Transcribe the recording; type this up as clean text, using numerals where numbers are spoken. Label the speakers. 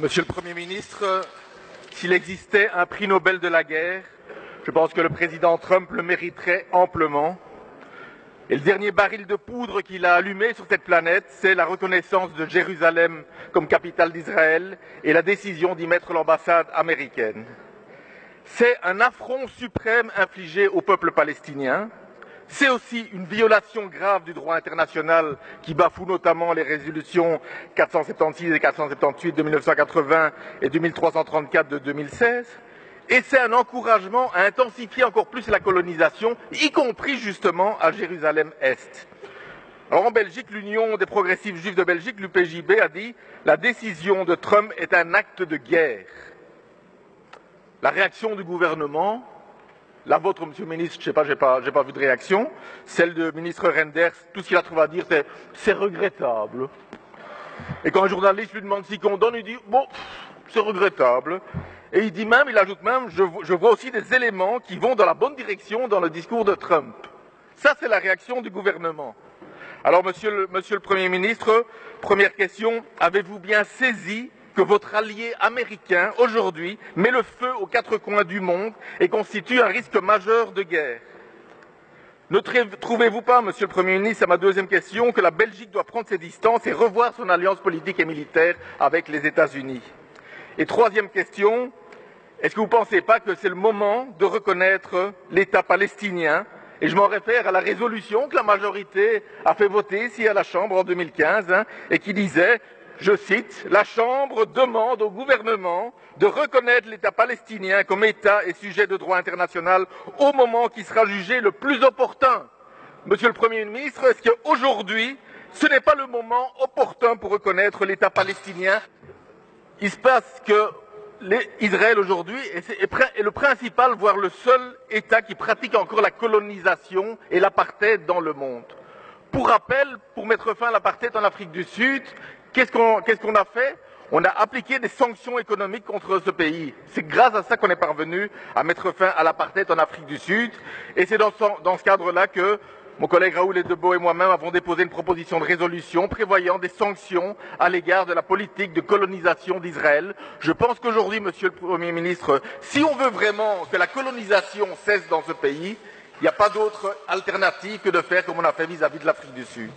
Speaker 1: Monsieur le Premier ministre, s'il existait un prix Nobel de la guerre, je pense que le président Trump le mériterait amplement. Et le dernier baril de poudre qu'il a allumé sur cette planète, c'est la reconnaissance de Jérusalem comme capitale d'Israël et la décision d'y mettre l'ambassade américaine. C'est un affront suprême infligé au peuple palestinien. C'est aussi une violation grave du droit international qui bafoue notamment les résolutions 476 et 478 de 1980 et 2334 de 2016. Et c'est un encouragement à intensifier encore plus la colonisation, y compris justement à Jérusalem-Est. Alors en Belgique, l'Union des progressifs juifs de Belgique, l'UPJB, a dit « La décision de Trump est un acte de guerre ». La réaction du gouvernement, la vôtre, Monsieur le ministre, je ne sais pas, j'ai pas vu de réaction. Celle du ministre Renders, tout ce qu'il a trouvé à dire, c'est regrettable. Et quand un journaliste lui demande s'il condamne, il dit bon, c'est regrettable. Et il dit même, il ajoute même, je vois aussi des éléments qui vont dans la bonne direction dans le discours de Trump. Ça, c'est la réaction du gouvernement. Alors, Monsieur le Premier ministre, première question, avez-vous bien saisi que votre allié américain, aujourd'hui, met le feu aux quatre coins du monde et constitue un risque majeur de guerre? Ne trouvez-vous pas, Monsieur le Premier ministre, à ma deuxième question, que la Belgique doit prendre ses distances et revoir son alliance politique et militaire avec les États-Unis? Et troisième question, est-ce que vous ne pensez pas que c'est le moment de reconnaître l'État palestinien? Et je m'en réfère à la résolution que la majorité a fait voter ici à la Chambre en 2015 et qui disait, je cite, « La Chambre demande au gouvernement de reconnaître l'État palestinien comme État et sujet de droit international au moment qui sera jugé le plus opportun. » Monsieur le Premier ministre, est-ce qu'aujourd'hui, ce n'est pas le moment opportun pour reconnaître l'État palestinien? Il se passe que Israël aujourd'hui est le principal, voire le seul État qui pratique encore la colonisation et l'apartheid dans le monde. Pour rappel, pour mettre fin à l'apartheid en Afrique du Sud, qu'est-ce qu'on a fait? On a appliqué des sanctions économiques contre ce pays. C'est grâce à ça qu'on est parvenu à mettre fin à l'apartheid en Afrique du Sud. Et c'est dans ce cadre-là que mon collègue Raoul Edebo et moi-même avons déposé une proposition de résolution prévoyant des sanctions à l'égard de la politique de colonisation d'Israël. Je pense qu'aujourd'hui, Monsieur le Premier ministre, si on veut vraiment que la colonisation cesse dans ce pays, il n'y a pas d'autre alternative que de faire comme on a fait vis-à-vis de l'Afrique du Sud.